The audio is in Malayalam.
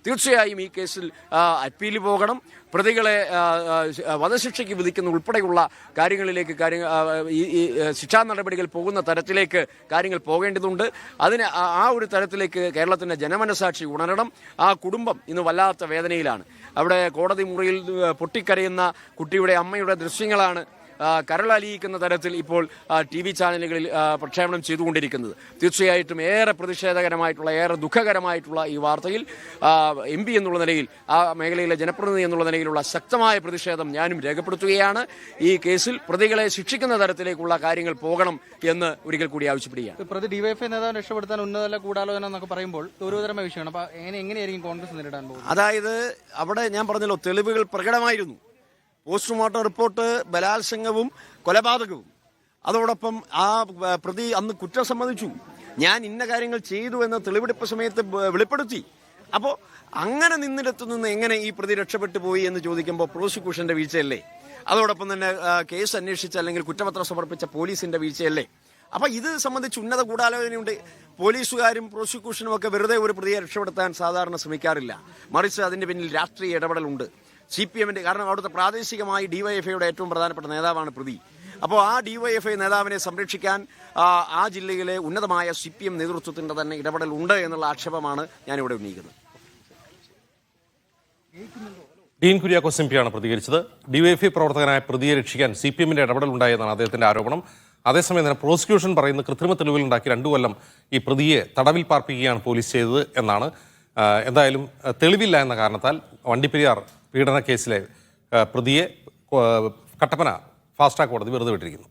തീർച്ചയായും ഈ കേസിൽ അപ്പീൽ പോകണം. പ്രതികളെ വധശിക്ഷയ്ക്ക് വിധിക്കുന്ന ഉൾപ്പെടെയുള്ള കാര്യങ്ങളിലേക്ക് ഈ ശിക്ഷാ നടപടികൾ പോകുന്ന തരത്തിലേക്ക് കാര്യങ്ങൾ പോകേണ്ടതുണ്ട്. അതിന് ആ ഒരു തരത്തിലേക്ക് കേരളത്തിൻ്റെ ജനമനസാക്ഷി ഉണരണം. ആ കുടുംബം ഇന്ന് വല്ലാത്ത വേദനയിലാണ്. അവിടെ കോടതി മുറിയിൽ പൊട്ടിക്കരയുന്ന കുട്ടിയുടെ അമ്മയുടെ ദൃശ്യങ്ങളാണ് കരളലിയിക്കുന്ന തരത്തിൽ ഇപ്പോൾ TV ചാനലുകളിൽ പ്രക്ഷേപണം ചെയ്തുകൊണ്ടിരിക്കുന്നത്. തീർച്ചയായിട്ടും ഏറെ പ്രതിഷേധകരമായിട്ടുള്ള, ഏറെ ദുഃഖകരമായിട്ടുള്ള ഈ വാർത്തയിൽ MP എന്നുള്ള നിലയിൽ, ആ മേഖലയിലെ ജനപ്രതിനിധി എന്നുള്ള നിലയിലുള്ള ശക്തമായ പ്രതിഷേധം ഞാനും രേഖപ്പെടുത്തുകയാണ്. ഈ കേസിൽ പ്രതികളെ ശിക്ഷിക്കുന്ന തരത്തിലേക്കുള്ള കാര്യങ്ങൾ പോകണം എന്ന് ഒരിക്കൽ കൂടി ആവശ്യപ്പെടുകയാണ്. പ്രതി ഡിവൈഎഫ്ഐ നേതാവിനെ രക്ഷപ്പെടുത്താൻ ഉന്നതതല ഗൂഢാലോചന എന്നൊക്കെ പറയുമ്പോൾ ഗൗരവതരമായ വിഷയമാണ്. അപ്പോൾ എങ്ങനെയായിരിക്കും കോൺഗ്രസ് നേരിടാൻ പോകുന്നത്? അതായത് അവിടെ ഞാൻ പറഞ്ഞല്ലോ, തെളിവുകൾ പ്രകടമായിരുന്നു. Postmortem report ബലാത്സംഗവും കൊലപാതകവും. അതോടൊപ്പം ആ പ്രതി അന്ന് കുറ്റം സമ്മതിച്ചു. ഞാൻ ഇന്ന കാര്യങ്ങൾ ചെയ്തു എന്ന് തെളിവെടുപ്പ് സമയത്ത് വെളിപ്പെടുത്തി. അപ്പോൾ അങ്ങനെ നിന്ന് എങ്ങനെ ഈ പ്രതി രക്ഷപ്പെട്ടു പോയി എന്ന് ചോദിക്കുമ്പോൾ പ്രോസിക്യൂഷന്റെ വീഴ്ചയല്ലേ? അതോടൊപ്പം തന്നെ കേസ് അന്വേഷിച്ച അല്ലെങ്കിൽ കുറ്റപത്രം സമർപ്പിച്ച പോലീസിന്റെ വീഴ്ചയല്ലേ? അപ്പം ഇത് സംബന്ധിച്ച് ഉന്നത ഗൂഢാലോചനയുണ്ട്. പോലീസുകാരും പ്രോസിക്യൂഷനും ഒക്കെ വെറുതെ ഒരു പ്രതിയെ രക്ഷപ്പെടുത്താൻ സാധാരണ ശ്രമിക്കാറില്ല. മറിച്ച് അതിൻ്റെ പിന്നിൽ രാഷ്ട്രീയ ഇടപെടലുണ്ട്. CPMന്റെ, കാരണം അവിടുത്തെ പ്രാദേശികമായി DYFIയുടെ ഏറ്റവും പ്രധാനപ്പെട്ട നേതാവാണ് പ്രതി. അപ്പോൾ ആ DYFI നേതാവിനെ സംരക്ഷിക്കാൻ ആ ജില്ലയിലെ ഉന്നതമായ CPM നേതൃത്വത്തിൻ്റെ തന്നെ ഇടപെടൽ ഉണ്ട് എന്നുള്ള ആക്ഷേപമാണ് ഞാനിവിടെ ഉന്നയിക്കുന്നത്. ഡീൻ കുര്യാക്കോസ് MP യാണ് പ്രതികരിച്ചത്. DYFI പ്രവർത്തകനായ പ്രതിയെ രക്ഷിക്കാൻ CPMന്റെ ഇടപെടൽ ഉണ്ടായെന്നാണ് അദ്ദേഹത്തിന്റെ ആരോപണം. അതേസമയം തന്നെ പ്രോസിക്യൂഷൻ പറയുന്ന കൃത്രിമ തെളിവുകളുണ്ടാക്കി 2 കൊല്ലം ഈ പ്രതിയെ തടവിൽ പാർപ്പിക്കുകയാണ് പോലീസ് ചെയ്തത് എന്നാണ്. എന്തായാലും തെളിവില്ല എന്ന കാരണത്താൽ വണ്ടിപ്പെരിയാർ പീഡന കേസിലെ പ്രതിയെ കട്ടപ്പന ഫാസ്റ്റ് ട്രാക്ക് കോടതി വെറുതെ വിട്ടിരിക്കുന്നു.